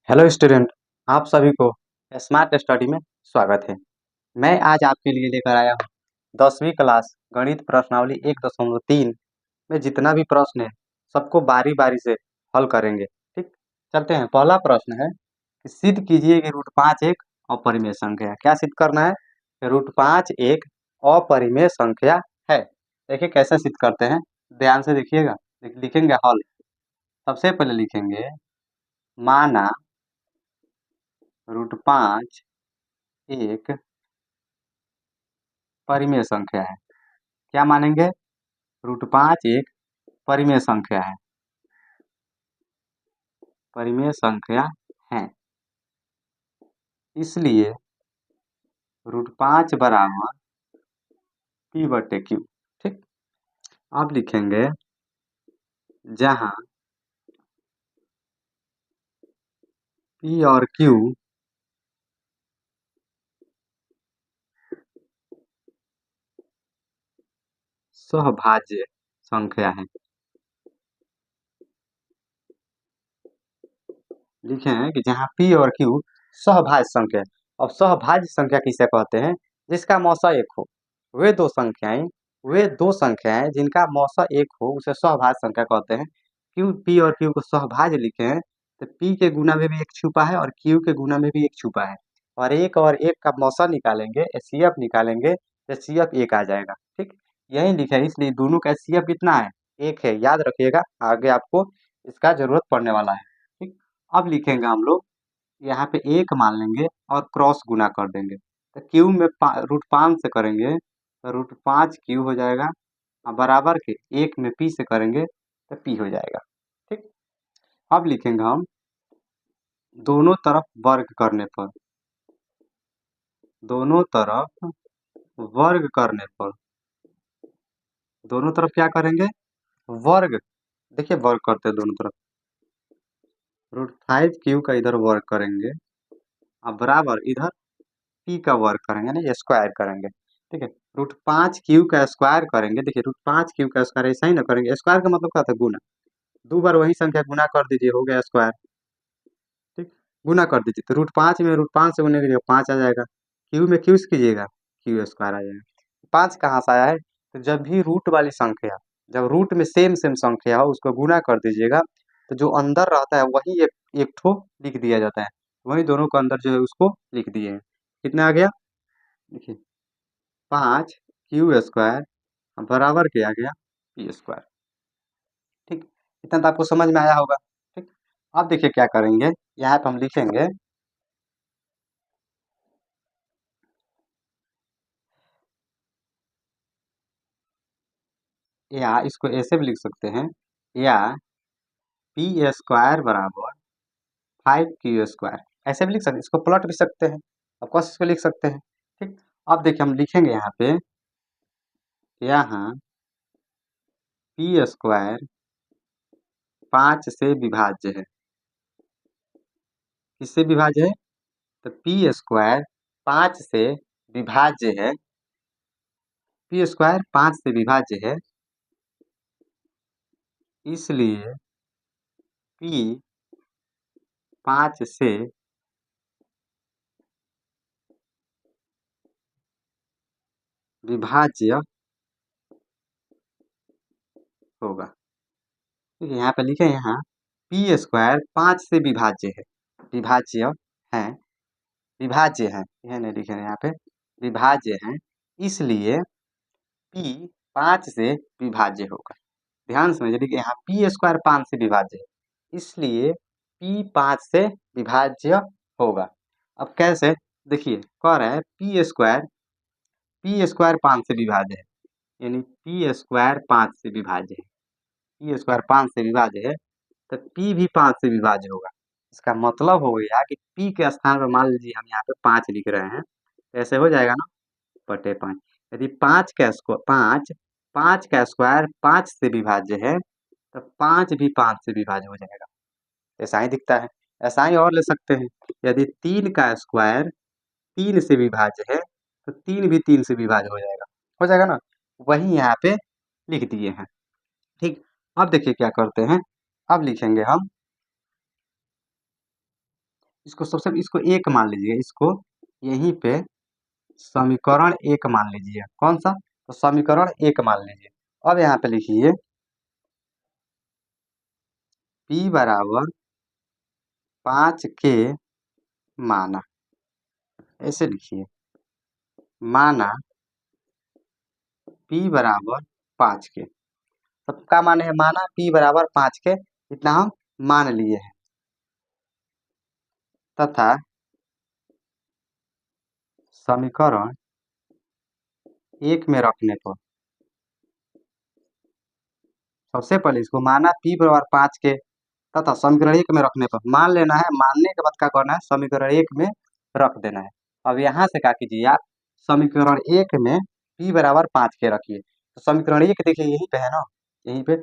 Hello student, आप सभी को स्मार्ट स्टडी में स्वागत है। मैं आज आपके लिए लेकर आया हूँ 10वीं क्लास गणित प्रश्नावली 1.3 में जितना भी प्रश्न है सबको बारी बारी से हल करेंगे। ठीक, चलते हैं। पहला प्रश्न है कि सिद्ध कीजिए कि रूट 5 एक अपरिमेय संख्या है। क्या सिद्ध करना है? रूट 5 एक अपरिमेय संख्या है। देखिए कैसे सिद्ध करते हैं, ध्यान से देखिएगा। लिखेंगे हल। सबसे पहले लिखेंगे माना रूट 5 एक परिमेय संख्या है। क्या मानेंगे? रूट 5 एक परिमेय संख्या है, परिमेय संख्या है। इसलिए रूट 5 बराबर पी बटे क्यू। ठीक, अब लिखेंगे जहां पी और क्यू सहभाज्य संख्या है। लिखे हैं कि जहां पी और क्यू सहभाज्य संख्या है। अब सहभाज्य संख्या किसे कहते हैं? जिसका मौसा एक हो। वे दो संख्याएं जिनका मौसा एक हो उसे सहभाज्य संख्या कहते हैं। क्यू, पी और क्यू को सहभाज्य लिखे हैं तो पी के गुना में भी एक छुपा है और क्यू के गुना में भी एक छुपा है, और एक का मौसा निकालेंगे, एचसीएफ निकालेंगे तो सीएफ एक आ जाएगा। ठीक, यही लिखा है, इसलिए दोनों का एचसीएफ कितना है? एक है। याद रखिएगा, आगे आपको इसका जरूरत पड़ने वाला है। ठीक, अब लिखेंगे हम लोग यहाँ पे एक मान लेंगे और क्रॉस गुना कर देंगे तो क्यू में रूट 5 से करेंगे तो रूट 5 क्यू हो जाएगा, और बराबर के एक में पी से करेंगे तो पी हो जाएगा। ठीक, अब लिखेंगे हम दोनों तरफ वर्ग करने पर, दोनों तरफ वर्ग करने पर, दोनों तरफ क्या करेंगे? वर्ग। देखिए वर्ग करते हैं दोनों तरफ। रूट 5 क्यू का इधर वर्ग करेंगे और बराबर इधर पी का वर्ग करेंगे, यानी स्क्वायर करेंगे। ठीक है, रूट 5 क्यू का स्क्वायर करेंगे। देखिए रूट 5 क्यू का स्क्वायर ऐसा ही ना करेंगे, स्क्वायर का मतलब क्या था? गुना। दो बार वही संख्या गुना कर दीजिए, हो गया स्क्वायर। ठीक, गुना कर दीजिए तो रूट 5 में रूट 5 से गुने कीजिएगा 5 आ जाएगा। क्यू में क्यू से कीजिएगा क्यू स्क्वायर आ जाएगा। 5 कहाँ से आया है? तो जब भी रूट वाली संख्या, जब रूट में सेम सेम संख्या हो उसको गुना कर दीजिएगा तो जो अंदर रहता है वही एक ठो लिख दिया जाता है। वही दोनों को अंदर जो है उसको लिख दिए हैं। कितना आ गया? देखिए 5 क्यू स्क्वायर बराबर के आ गया पी स्क्वायर। ठीक, इतना तो आपको समझ में आया होगा। ठीक, अब देखिए क्या करेंगे, यहाँ पे हम लिखेंगे या इसको ऐसे भी लिख सकते हैं, या पी स्क्वायर बराबर 5 क्यू स्क्वायर, ऐसे भी लिख सकते हैं। इसको प्लॉट भी सकते हैं, अब कोशिश को लिख सकते हैं। ठीक, अब देखिए हम लिखेंगे यहाँ पे, यहाँ पी स्क्वायर 5 से विभाज्य है। किससे विभाज्य है? तो पी स्क्वायर 5 से विभाज्य है। पी स्क्वायर 5 से विभाज्य है, इसलिए पी 5 से विभाज्य होगा। ठीक है, यहाँ पे लिखे, यहाँ पी स्क्वायर 5 से विभाज्य है, विभाज्य है, विभाज्य है, यह नहीं लिखे हैं यहाँ पे, विभाज्य है, इसलिए पी 5 से विभाज्य होगा। ध्यान से समझिए, देखिए यहाँ पी स्क्वायर 5 से विभाज्य है, इसलिए पी 5 से विभाज्य होगा। अब कैसे? देखिए कह रहा है पी स्क्वायर 5 से विभाज्य है, यानी पी स्क्वायर 5 से विभाज्य है, पी स्क्वायर 5 से विभाज्य है तो पी भी 5 से विभाज्य होगा। इसका मतलब हो गया कि पी के स्थान पर मान लीजिए हम यहाँ पे 5 लिख रहे हैं तो ऐसे हो जाएगा ना, बटे 5। यदि 5 का स्क्वायर 5 से विभाज्य है तो 5 भी 5 से विभाज्य हो जाएगा। ऐसा ही दिखता है। ऐसा ही और ले सकते हैं, यदि 3 का स्क्वायर 3 से विभाज्य है तो 3 भी 3 से विभाज्य हो जाएगा ना, वही यहाँ पे लिख दिए हैं। ठीक, अब देखिए क्या करते हैं, अब लिखेंगे हम इसको सबसे इसको एक मान लीजिए, इसको यहीं पे समीकरण एक मान लीजिए। कौन सा? तो समीकरण एक मान लीजिए। अब यहाँ पे लिखिए p बराबर 5 के माना, ऐसे लिखिए, माना p बराबर 5 के। सबका मान है माना p बराबर 5 के, इतना हम मान लिए हैं। तथा समीकरण एक में रखने पर, सबसे पहले इसको माना p बराबर 5 के तथा समीकरण एक में रखने पर मान लेना है, मानने के बाद क्या करना है, समीकरण एक में रख देना है। अब यहाँ से क्या कीजिए आप, समीकरण एक में p बराबर 5 के रखिए। तो समीकरण एक देखिए यहीं पे है ना, यहीं पे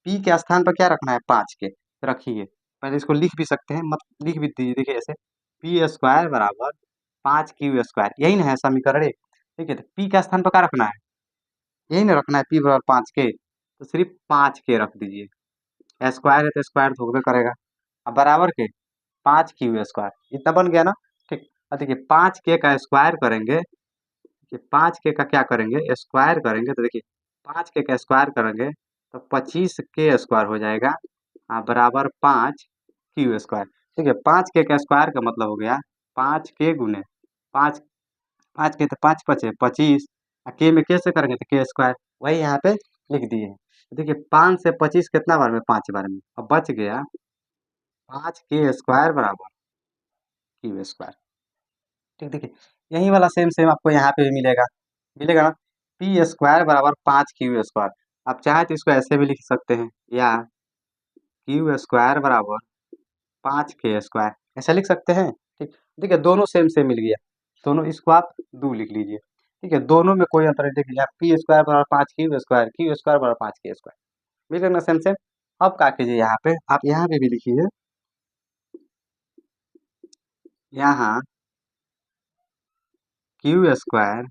p के स्थान पर क्या रखना है, 5 के रखिए। पहले इसको लिख भी सकते हैं, मत लिख भी दीजिए, देखिए ऐसे पी स्क्वायर बराबर 5 क्यू स्क्वायर, यही ना है समीकरण एक। ठीक है, तो p के स्थान पर क्या रखना है, यही ना रखना है, p बराबर 5 के, तो सिर्फ 5 के रख दीजिए। स्क्वायर है तो स्क्वायर तो होबे करेगा। अब बराबर के 5 क्यू स्क्वायर, इतना बन गया ना। ठीक, अब देखिए 5 के का स्क्वायर करेंगे, कि 5 के का क्या करेंगे, स्क्वायर करेंगे, तो देखिए 5 के का स्क्वायर करेंगे तो 25 के स्क्वायर हो जाएगा, बराबर 5 क्यू स्क्वायर। ठीक है, 5 के का स्क्वायर का मतलब हो गया 5 के गुने 5, 5 के तो 5 × 5 = 25, के में कैसे करेंगे तो के स्क्वायर, वही यहाँ पे लिख दिए हैं। देखिए 5 से 25 कितना बार में, 5 बार में, अब बच गया 5 के स्क्वायर बराबर क्यू स्क्वायर। ठीक, देखिए यही वाला सेम सेम आपको यहाँ पे भी मिलेगा, मिलेगा ना, पी स्क्वायर बराबर 5 क्यू स्क्वायर। आप चाहे तो इसको ऐसे भी लिख सकते हैं, या क्यू स्क्वायर बराबर 5 के स्क्वायर, ऐसा लिख सकते हैं। ठीक, देखिए दोनों सेम सेम मिल गया, दोनों, इसको आप दो लिख लीजिए। ठीक है, दोनों में कोई अंतर नहीं, देखिए पी स्क्वायर बराबर 5 क्यू स्क्वायर, क्यू स्क्वायर बराबर 5 के स्क्वायर, मिल गया ना सेम सेम। अब क्या कीजिए, यहाँ पे आप यहाँ पे भी लिखिए, यहाँ क्यू स्क्वायर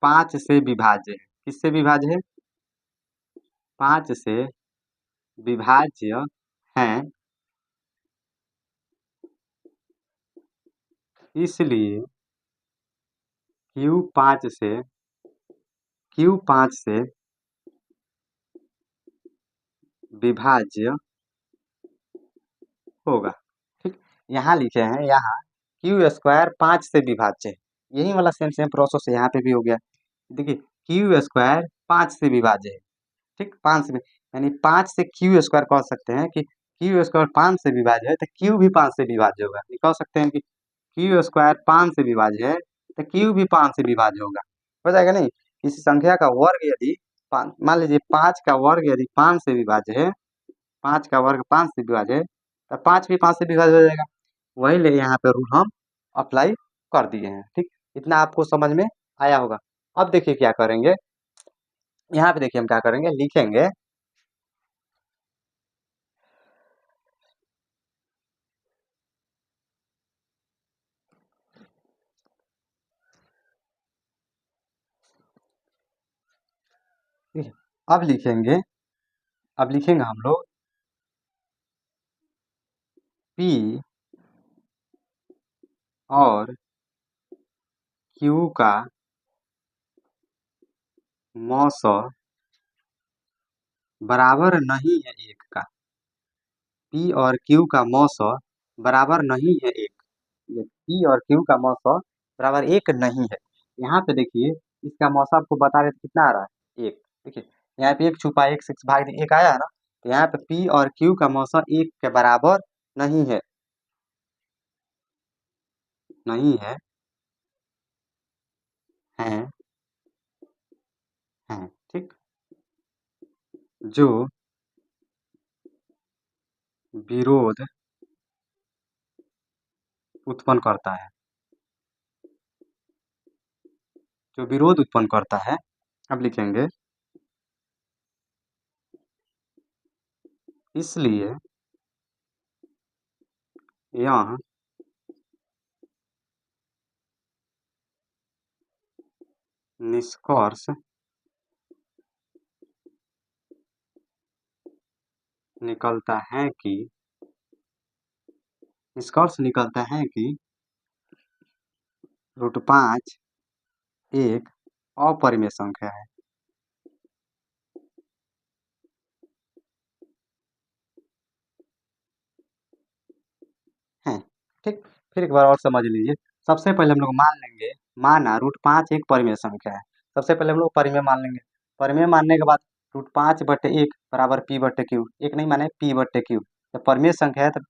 5 से विभाज्य है, किससे विभाज्य है, 5 से विभाज्य है, इसलिए क्यू 5 से विभाज्य होगा। ठीक, यहाँ लिखे हैं, यहाँ क्यू स्क्वायर 5 से विभाज्य है, यही वाला सेम सेम प्रोसेस यहाँ पे भी हो गया। देखिए क्यू स्क्वायर 5 से विभाज्य है, ठीक, 5 से, यानी 5 से क्यू स्क्वायर कह सकते हैं कि क्यू स्क्वायर 5 से विभाज्य है तो क्यू भी 5 से विभाज्य होगा। ये कह सकते हैं कि क्यू स्क्वायर 5 से विभाज्य है तो क्यू भी 5 से विभाज्य होगा, हो जाएगा नहीं। किसी संख्या का वर्ग यदि मान लीजिए 5 का वर्ग यदि 5 से विभाज्य है, 5 का वर्ग 5 से विभाज्य है, तो 5 भी 5 से विभाज्य हो जाएगा। वही ले यहाँ पे रूल हम अप्लाई कर दिए हैं। ठीक, इतना आपको समझ में आया होगा। अब देखिए क्या करेंगे, यहाँ पे देखिए हम क्या करेंगे, लिखेंगे ठीक है, अब लिखेंगे हम लोग P और Q का मौसा बराबर नहीं है एक का, P और Q का मौसा बराबर नहीं है एक, ये P और Q का मौसा बराबर एक नहीं है। यहाँ पे देखिए इसका मौसा आपको बता रहे थे कितना आ रहा है, एक। देखिए यहाँ पे एक छुपा, एक से भाग एक आया है ना, तो यहाँ पे P और Q का मौसा एक के बराबर नहीं है, नहीं है, है, है। ठीक, जो विरोध उत्पन्न करता है, जो विरोध उत्पन्न करता है। अब लिखेंगे इसलिए यह निष्कर्ष निकलता है कि निष्कर्ष निकलता है कि √5 एक अपरिमेय संख्या है। ठीक, फिर एक बार और समझ लीजिए। सबसे पहले हम लोग मान लेंगे, माना √5 एक परिमेय संख्या है। सबसे पहले हम लोग परिमेय मान लेंगे। परिमेय मानने के बाद √5/1 बराबर p/q, एक नहीं माने p/q। जब परिमेय संख्या है तो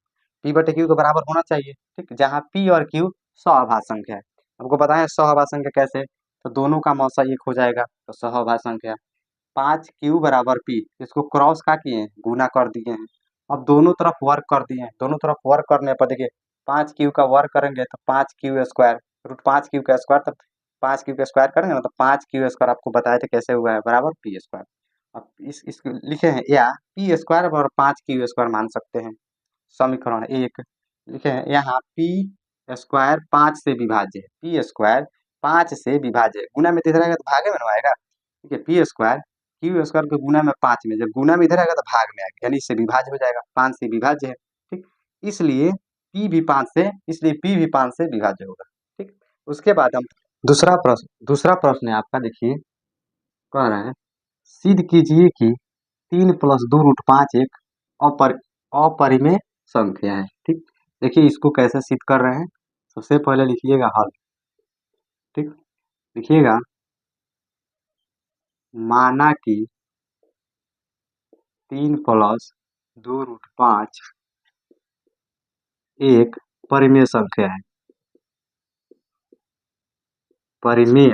p/q के बराबर होना चाहिए। ठीक, जहाँ p और q सहअभाज्य संख्या है। हमको पता है सहअभाज्य संख्या कैसे, तो दोनों का मौसा एक हो जाएगा तो सहअभाज्य संख्या। 5q बराबर p, इसको क्रॉस का किए हैं, गुना कर दिए हैं। अब दोनों तरफ वर्ग कर दिए हैं। दोनों तरफ वर्ग करने पर देखिए 5q का वर्ग करेंगे तो 5q², √5q का स्क्वायर, तब 5q का स्क्वायर करेंगे ना तो 5q² आपको बताए थे कैसे हुआ है, बराबर p²। अब इसको लिखे हैं, या p² और 5q² मान सकते हैं। समीकरण 1 लिखे हैं, यहाँ p² 5 से विभाज्य है। p² 5 से विभाज्य है, गुना में तो इधर आएगा तो भागे में ना आएगा। ठीक है, p² q² के गुना में 5 में, जब गुना में इधर आएगा तो भाग में आएगा, यानी इससे विभाज्य हो जाएगा, 5 से विभाज्य है। ठीक, इसलिए p भी 5 से, इसलिए p भी 5 से विभाज्य होगा। ठीक, उसके बाद हम दूसरा प्रश्न है आपका, देखिए कह रहे हैं सिद्ध कीजिए कि 3+2√5 एक अपरिमेय संख्या है। ठीक, देखिए इसको कैसे सिद्ध कर रहे हैं। सबसे पहले लिखिएगा हल। ठीक, लिखिएगा माना कि 3+2√5 एक परिमेय संख्या है। परिमेय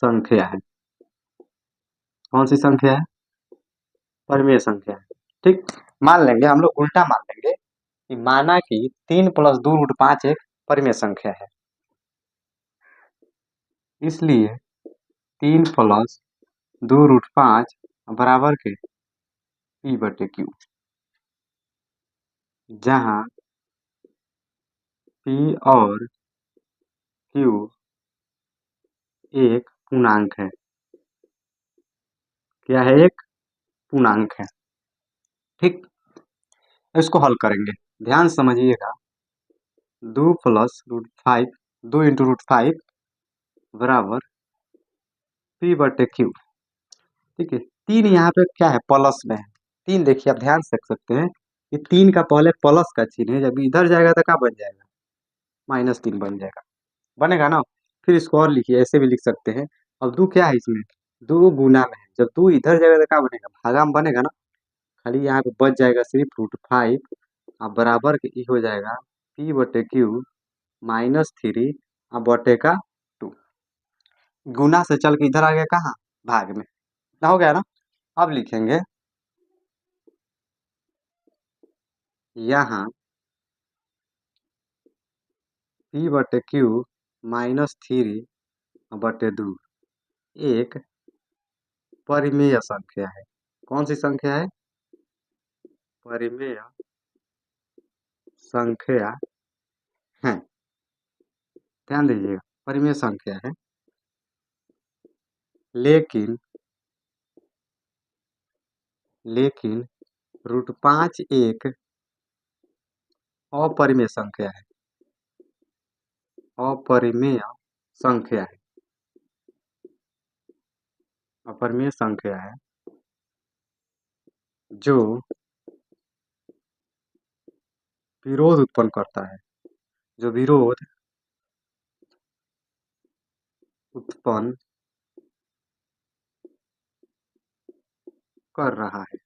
संख्या है, कौन सी संख्या है, परिमेय संख्या है। ठीक, मान लेंगे हम लोग, उल्टा मान लेंगे कि माना कि 3+2√5 एक परिमेय संख्या है, इसलिए 3+2√5 बराबर के p/q, जहाँ p और q एक पूर्णांक है। क्या है, एक पूर्णांक है। ठीक, इसको हल करेंगे, ध्यान समझिएगा। 2 × √5 बराबर p/q। ठीक है, 3 यहाँ पे क्या है, प्लस में है। 3 देखिए आप ध्यान से देख सकते हैं कि 3 का पहले प्लस का चिन्ह है, जब इधर जाएगा तो क्या बन जाएगा, -3 बन जाएगा, बनेगा ना। फिर इसको और लिखिए, ऐसे भी लिख सकते हैं। अब 2 क्या है इसमें, 2 गुना में है, जब 2 इधर जाएगा तो क्या बनेगा, भागा में बनेगा ना। खाली यहाँ पे बच जाएगा सिर्फ √5, अब बराबर के ई हो जाएगा p/q -3 अब बटे का 2। गुना से चल के इधर आ गया कहाँ, भाग में, ना हो गया ना। अब लिखेंगे यहाँ p/q -3/2 एक परिमेय संख्या है। कौन सी संख्या है, परिमेय संख्या है। ध्यान दीजिएगा, परिमेय संख्या है, लेकिन √5 एक अपरिमेय संख्या है। अपरिमेय संख्या है, अपरिमेय संख्या है जो विरोध उत्पन्न करता है, जो विरोध उत्पन्न कर रहा है।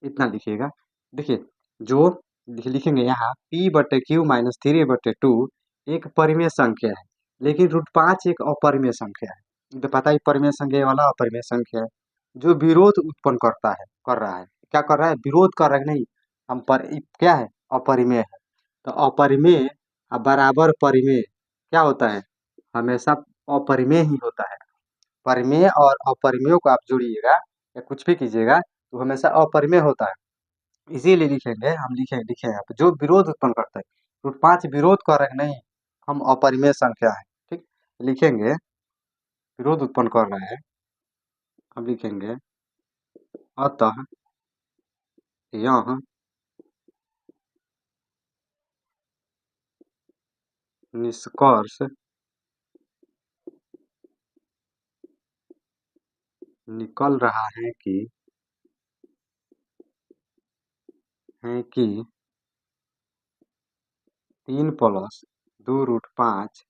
इतना लिखिएगा। देखिए, जो लिखेंगे यहाँ p/q -3/2 एक परिमेय संख्या है, लेकिन √5 एक अपरिमेय संख्या है। तो पता ही परिमेय संख्या वाला अपरिमेय संख्या है, जो विरोध उत्पन्न कर रहा है। क्या कर रहा है, विरोध कर रहा है, नहीं, हम पर क्या है, अपरिमेय है। तो अपरिमेय बराबर परिमेय क्या होता है, हमेशा अपरिमेय ही होता है। परिमेय और अपरिमेय को आप जोड़िएगा या कुछ भी कीजिएगा तो हमेशा अपरिमेय होता है। इसीलिए लिखेंगे, हम लिखे यहाँ पे जो विरोध उत्पन्न करता है। √5 विरोध कर रहे हैं, नहीं, हम अपरिमेय संख्या है। ठीक, लिखेंगे विरोध उत्पन्न कर रहे हैं, हम लिखेंगे अतः यह निष्कर्ष निकल रहा है कि 3 प्लस 2√5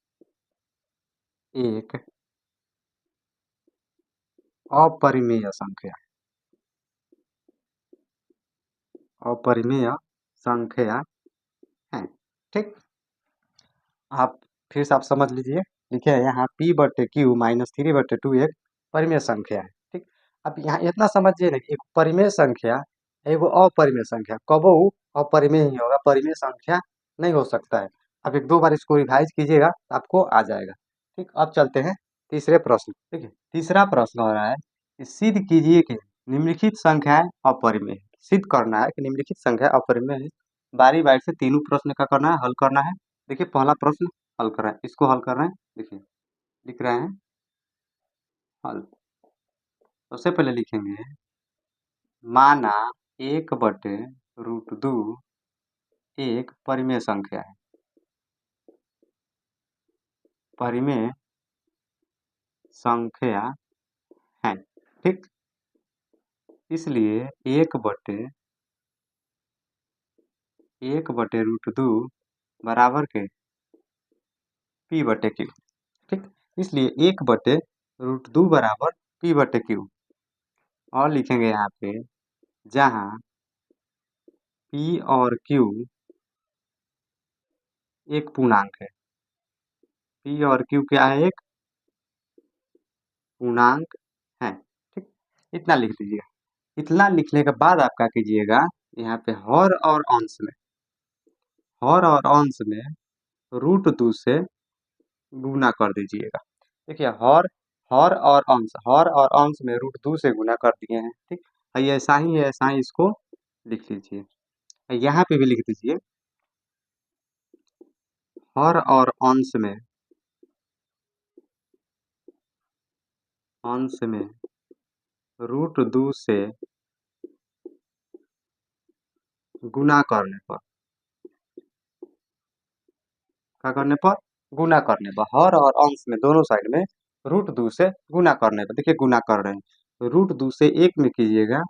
एक अपरिमेय संख्या है। ठीक, आप फिर से आप समझ लीजिए, लिखे है यहाँ p/q -3/2 एक परिमेय संख्या है। ठीक, अब यहाँ इतना समझिए ना कि एक परिमेय संख्या एगो अपरिमेय संख्या कबो अपरिमेय ही होगा, परिमेय संख्या नहीं हो सकता है। अब एक दो बार इसको रिवाइज कीजिएगा तो आपको आ जाएगा। ठीक, अब चलते हैं तीसरे प्रश्न। ठीक है, तीसरा प्रश्न हो रहा है कि सिद्ध कीजिए कि निम्नलिखित संख्याएं अपरिमेय है। सिद्ध करना है कि निम्नलिखित संख्या अपरिमेय है। बारी बारी से तीनों प्रश्न का करना है, हल करना है। देखिए पहला प्रश्न हल कर रहे हैं, इसको हल कर रहे हैं। देखिए लिख रहे हैं हल। सबसे पहले लिखेंगे माना 1/√2 एक परिमेय संख्या है। परिमेय संख्या है। ठीक, इसलिए 1/√2 बराबर के p/q। ठीक, इसलिए 1/√2 बराबर p/q। और लिखेंगे यहाँ पे जहाँ p और q एक पूर्णांक है। p और q क्या है? एक पूर्णांक है। ठीक, इतना लिख दीजिएगा। इतना लिखने के बाद आप क्या कीजिएगा, यहाँ पे हर और अंश में √2 से गुना कर दीजिएगा। देखिए हर और अंश में √2 से गुना कर दिए हैं। ठीक, ऐसा ही इसको लिख लीजिए। यहाँ पे भी लिख दीजिए हर और अंश में √2 से गुना करने पर गुना करने पर हर और अंश में दोनों साइड में √2 से गुना करने पर। देखिए गुना कर रहे हैं, √2 से 1 में कीजिएगा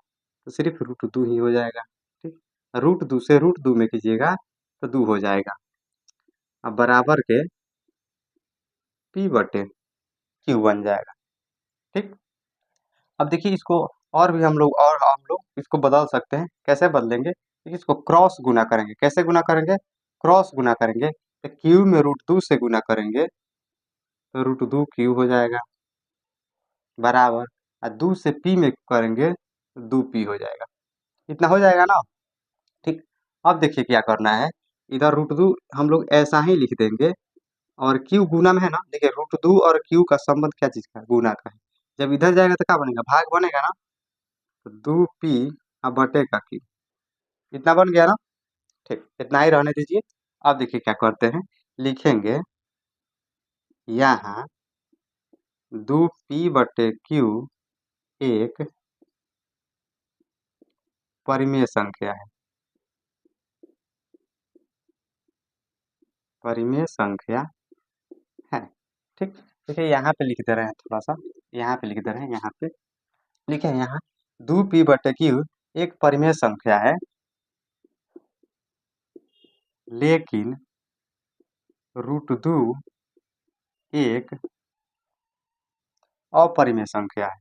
तो सिर्फ √2 ही हो जाएगा। ठीक, √2 से √2 में कीजिएगा तो 2 हो जाएगा। अब बराबर के p/q बन जाएगा। ठीक, अब देखिए इसको और हम लोग इसको बदल सकते हैं। कैसे बदलेंगे? देखिए इसको क्रॉस गुना करेंगे। कैसे गुना करेंगे? क्रॉस गुना करेंगे तो q में √2 से गुना करेंगे तो √2q हो जाएगा बराबर, और 2 से p में करेंगे तो 2p हो जाएगा। इतना हो जाएगा ना। ठीक, अब देखिए क्या करना है, इधर √2 हम लोग ऐसा ही लिख देंगे और q गुना में है ना। देखिए √2 और q का संबंध क्या चीज का है? गुना का है। जब इधर जाएगा तो क्या बनेगा? भाग बनेगा ना। तो 2p अब बटेगा q। इतना बन गया ना। ठीक, इतना ही रहने दीजिए। अब देखिए क्या करते हैं, लिखेंगे यहाँ 2p/q एक परिमेय संख्या है। परिमेय संख्या है। ठीक, देखिए यहाँ पे लिख दे रहे हैं, थोड़ा सा यहाँ पे लिख दे रहे हैं। यहाँ पे लिखे हैं यहाँ 2p/q एक परिमेय संख्या है, लेकिन √2 एक अपरिमेय संख्या है।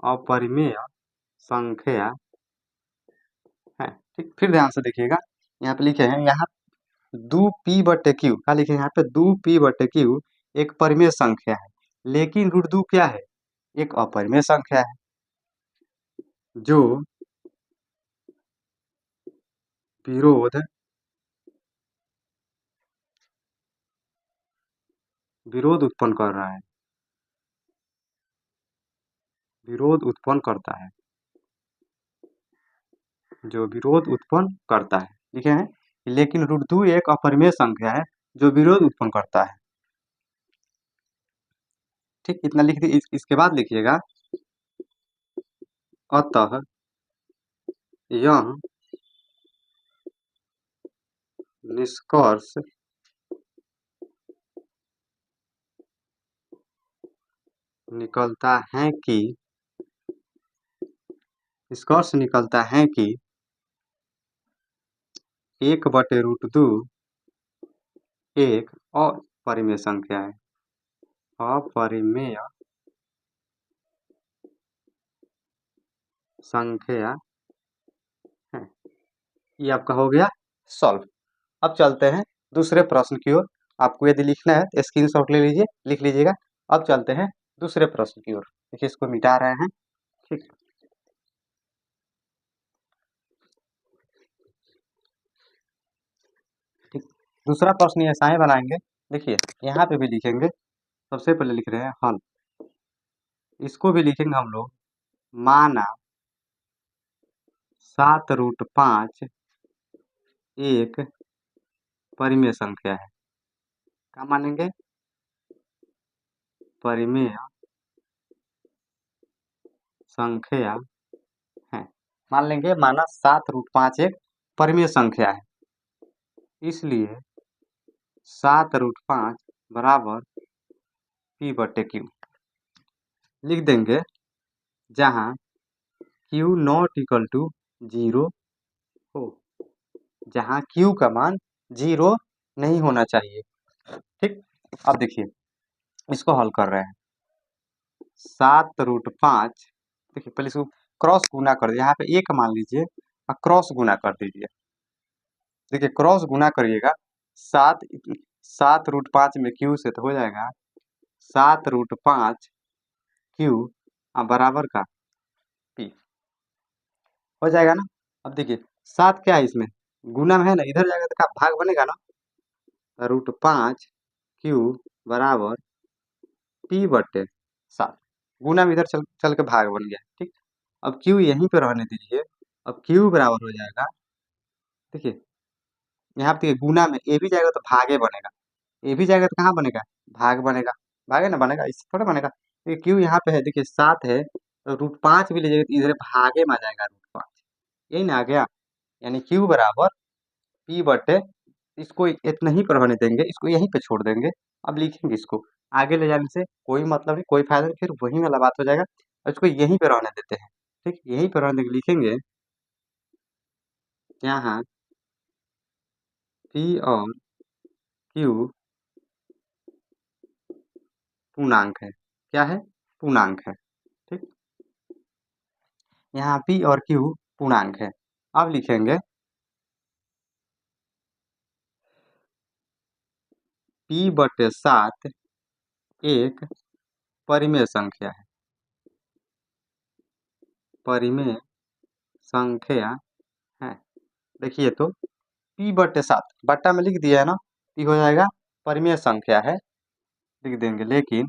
अपरिमेय संख्या है। ठीक, फिर ध्यान से देखिएगा, यहाँ पे लिखे हैं यहाँ 2p/q। क्या लिखे हैं यहाँ पे? 2p/q एक परिमेय संख्या है, लेकिन √2 क्या है? एक अपरिमेय संख्या है जो विरोध विरोध उत्पन्न कर रहा है, विरोध उत्पन्न करता है, जो विरोध उत्पन्न करता है। लिखे हैं लेकिन √2 एक अपरिमेय संख्या है जो विरोध उत्पन्न करता है। ठीक, इतना लिख दी। इसके बाद लिखिएगा अतः यह निष्कर्ष निकलता है कि निष्कर्ष निकलता है कि 1/√2 एक अपरिमेय संख्या है। अपरिमेय संख्या है। ये आपका हो गया सॉल्व। अब चलते हैं दूसरे प्रश्न की ओर। आपको यदि लिखना है तो स्क्रीनशॉट ले लीजिए, लिख लीजिएगा। अब चलते हैं दूसरे प्रश्न की ओर। देखिए इसको मिटा रहे हैं। ठीक, ठीक। दूसरा प्रश्न ऐसा ही बनाएंगे। देखिए यहाँ पे भी लिखेंगे। सबसे पहले लिख रहे हैं हल। इसको भी लिखेंगे हम लोग। माना 7√5 एक परिमेय संख्या है। क्या मानेंगे? परिमेय संख्या है। मान लेंगे माना 7√5 एक परिमेय संख्या है, इसलिए 7√5 बराबर P/Q लिख देंगे, जहां Q नॉट इक्वल टू 0 हो, जहां Q का मान 0 नहीं होना चाहिए। ठीक, अब देखिए इसको हल कर रहे हैं। 7√5, देखिए पहले इसको क्रॉस गुना कर दीजिए। यहाँ पे एक मान लीजिए और क्रॉस गुना कर दीजिए। देखिए क्रॉस गुना करिएगा, 7√5 में Q से तो हो जाएगा 7√5 Q बराबर का P हो जाएगा ना। अब देखिए 7 क्या है, इसमें गुना में है ना, इधर जाएगा तो क्या भाग बनेगा ना। √5 Q बराबर P/7। गुना में इधर चल चल के भाग बन गया। ठीक, अब Q यहीं पे रहने दीजिए। अब Q बराबर हो जाएगा, देखिए यहाँ पे गुना में ए भी जाएगा तो भागे बनेगा, ए भी जाएगा तो कहाँ बनेगा, भाग बनेगा। भागे ना बनेगा, इससे थोड़ा बनेगा। ये क्यू यहाँ पे है, देखिए 7 है तो √5 भी लीजिएगा तो इधर भागे में आ जाएगा √5। यही ना आ गया, यानी क्यू बराबर P/, इसको इतना ही पर होने देंगे, इसको यहीं पे छोड़ देंगे। अब लिखेंगे इसको, आगे ले जाने से कोई मतलब नहीं, कोई फायदा नहीं, फिर वही वाला बात हो जाएगा। और इसको यहीं पे रहने देते हैं। ठीक, यहीं पे रहने देंगे, लिखेंगे यहाँ P और Q पूर्णांक है। क्या है? पूर्णांक है। ठीक, यहाँ P और Q पूर्णांक है। अब लिखेंगे P/7 एक परिमेय संख्या है। परिमेय संख्या है। देखिए तो P/7 बट्टा में लिख दिया है ना, P हो जाएगा परिमेय संख्या है, लिख देंगे। लेकिन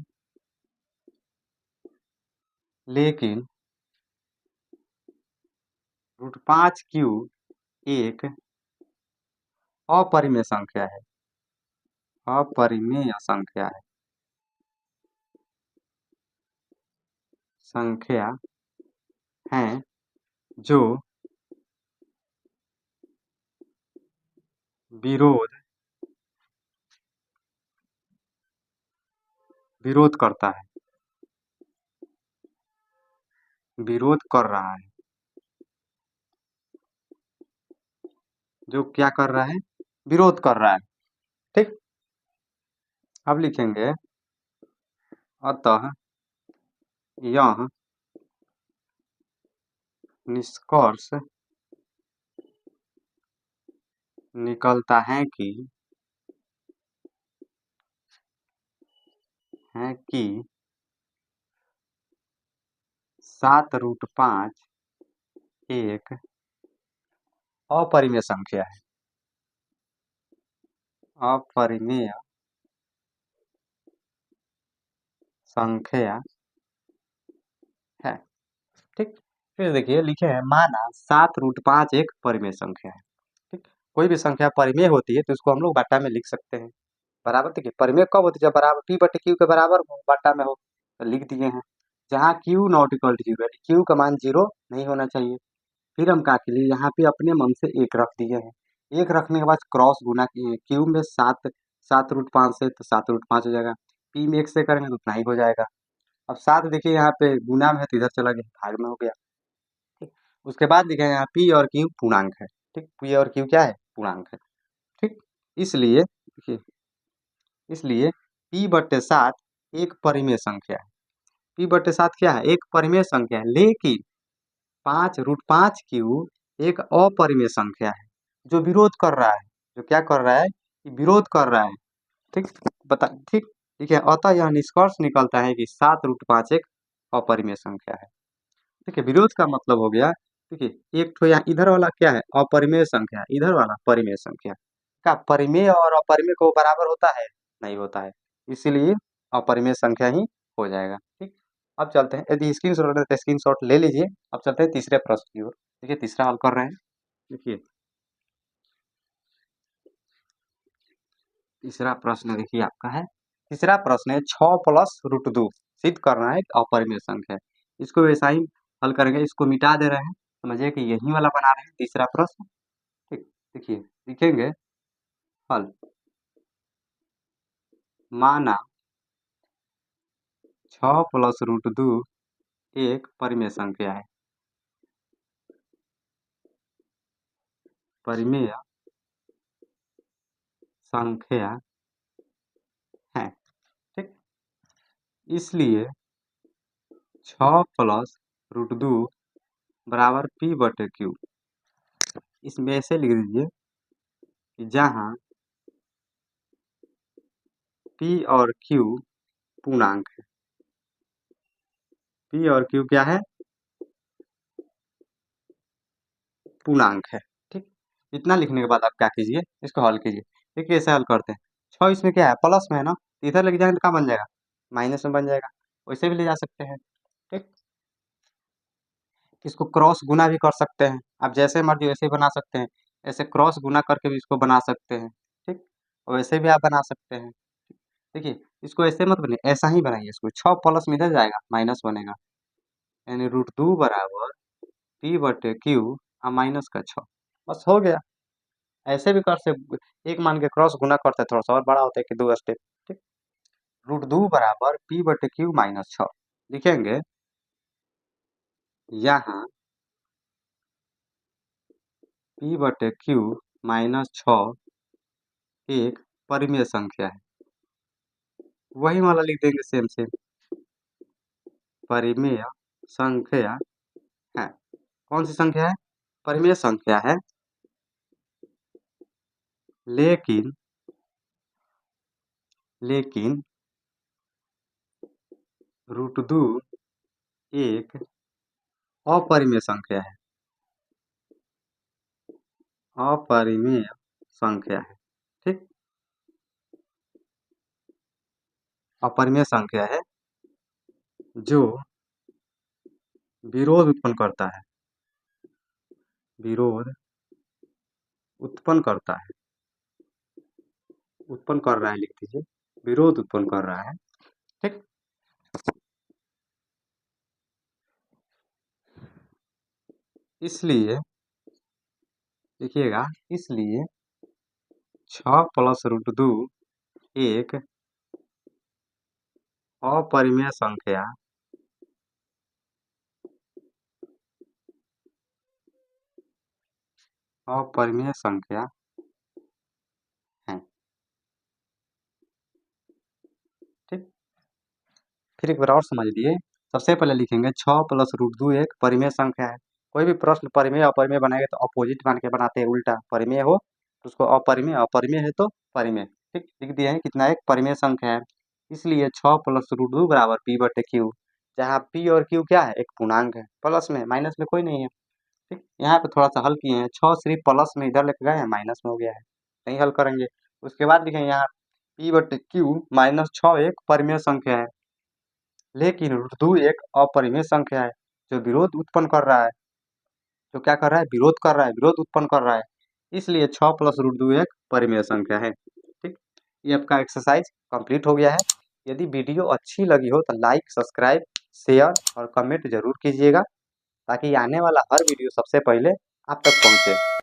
√5Q एक अपरिमेय संख्या है। अपरिमेय संख्या है, संख्या है जो विरोध करता है, विरोध कर रहा है। जो क्या कर रहा है? विरोध कर रहा है। ठीक, अब लिखेंगे अतः यह निष्कर्ष निकलता है कि 7√5 एक अपरिमेय संख्या है। अपरिमेय संख्या है। ठीक, फिर देखिए लिखे हैं, माना 7√5 एक परिमेय संख्या है। ठीक, कोई भी संख्या परिमेय होती है तो उसको हम लोग बट्टा में लिख सकते हैं। बराबर, देखिए परिमेय कब होती है? जब बराबर P/Q के बराबर बट्टा में हो, तो लिख दिए हैं। जहाँ Q not equal to 0, Q का मान 0 नहीं होना चाहिए। फिर हम क्या के लिए यहाँ पे अपने मन से एक रख दिए हैं। एक रखने के बाद क्रॉस गुना क्यूब में 7 7 रूट 5 से तो 7 रूट 5 हो जाएगा। पी में 1 से करेंगे तो उतना ही हो जाएगा। अब 7 देखिए यहाँ पे गुना में है तो इधर चला गया, भाग में हो गया। ठीक, उसके बाद देखिए यहाँ पी और क्यू पूर्णांक है। ठीक, पी और क्यू क्या है? पूर्णांक है। ठीक, इसलिए देखिए, इसलिए p/7 एक परिमेय संख्या है। p/7 क्या है? एक परिमेय संख्या है, लेकिन 5 √5 क्यूब एक अपरिमेय संख्या है जो विरोध कर रहा है। जो क्या कर रहा है? कि विरोध कर रहा है। ठीक, ठीक, ठीक है। अतः यह निष्कर्ष निकलता है कि 7 √5 एक अपरिमेय संख्या है। ठीक है, विरोध का मतलब हो गया, देखिए एक तो यहाँ इधर वाला क्या है? अपरिमेय संख्या, इधर वाला परिमेय संख्या। का परिमेय और अपरिमेय को बराबर होता है? नहीं होता है, इसीलिए अपरिमेय संख्या ही हो जाएगा। ठीक, अब चलते हैं, यदि स्क्रीनशॉट लेते हैं स्क्रीनशॉट ले लीजिए। अब चलते हैं तीसरे प्रश्न की ओर। देखिए तीसरा हल कर रहे हैं। देखिए तीसरा प्रश्न देखिए आपका है, तीसरा प्रश्न है 6 + √2 सिद्ध करना है एक अपरिमेय संख्या है। इसको वैसा ही हल करेंगे, इसको मिटा दे रहे हैं, समझिए कि यही वाला बना रहे हैं तीसरा प्रश्न। ठीक, देखिए लिखेंगे हल। माना 6 + √2 एक परिमेय संख्या है। परिमेय संख्या है। ठीक, इसलिए 6 + √2 बराबर p/q। इसमें ऐसे लिख दीजिए कि जहां p और q पूर्णांक है। p और q क्या है? पूर्णांक है। ठीक, इतना लिखने के बाद आप क्या कीजिए? इसको हल कीजिए। देखिए कैसे हल करते हैं। 6 इसमें क्या है? प्लस में है ना, तो इधर लेके जाएंगे तो क्या बन जाएगा? माइनस में बन जाएगा। वैसे भी ले जा सकते हैं। ठीक, इसको क्रॉस गुना भी कर सकते हैं, आप जैसे मर्जी वैसे बना सकते हैं। ऐसे क्रॉस गुना करके भी इसको बना सकते हैं। ठीक, और वैसे भी आप बना सकते हैं। देखिए इसको ऐसे मत बनिए, ऐसा ही बनाइए इसको। 6 प्लस में इधर जाएगा, माइनस बनेगा, यानी √2 बराबर p/q और माइनस का 6। बस हो गया। ऐसे भी कर सकते, एक मान के क्रॉस गुना करते हैं, थोड़ा सा और बड़ा होता है कि 2 स्टेप। ठीक, √2 बराबर p/q माइनस 6 लिखेंगे। यहाँ p/q माइनस 6 एक परिमेय संख्या है। वही वाला लिख देंगे सेम सेम, परिमेय संख्या है। कौन सी संख्या है? परिमेय संख्या है, लेकिन लेकिन √2 एक अपरिमेय संख्या है। अपरिमेय संख्या है। ठीक, अपरिमेय संख्या है जो विरोध उत्पन्न करता है। विरोध उत्पन्न करता है, उत्पन्न कर रहा है लिख दीजिए, विरोध उत्पन्न कर रहा है। ठीक, इसलिए देखिएगा, इसलिए 6 + √2 एक अपरिमेय संख्या अपरिमेय संख्या है। ठीक, फिर एक बार और समझ लिए। सबसे पहले लिखेंगे 6 + √2 एक परिमेय संख्या है। कोई भी प्रश्न परिमेय अपरिमेय बनाएंगे तो अपोजिट मान के बनाते हैं, उल्टा। परिमेय हो तो उसको अपरिमेय, अपरिमेय है तो परिमेय। ठीक, लिख दिए हैं कितना? एक परिमेय संख्या है। इसलिए 6 + √2 बराबर p/q, जहाँ p और q क्या है? एक पूर्णांक है, प्लस में, माइनस में कोई नहीं है। ठीक, यहाँ पे थोड़ा सा हल किए हैं, 6 सिर्फ प्लस में इधर लेके गए हैं, माइनस में हो गया है, नहीं हल करेंगे। उसके बाद लिखेंगे यहाँ p/q माइनस 6 एक परिमेय संख्या है, लेकिन √2 एक अपरिमेय संख्या है जो विरोध उत्पन्न कर रहा है। जो क्या कर रहा है? विरोध कर रहा है, विरोध उत्पन्न कर रहा है। इसलिए 6 + √2 एक परिमेय संख्या है। ठीक, ये आपका एक्सरसाइज कंप्लीट हो गया है। यदि वीडियो अच्छी लगी हो तो लाइक, सब्सक्राइब, शेयर और कमेंट जरूर कीजिएगा, ताकि आने वाला हर वीडियो सबसे पहले आप तक पहुंचे।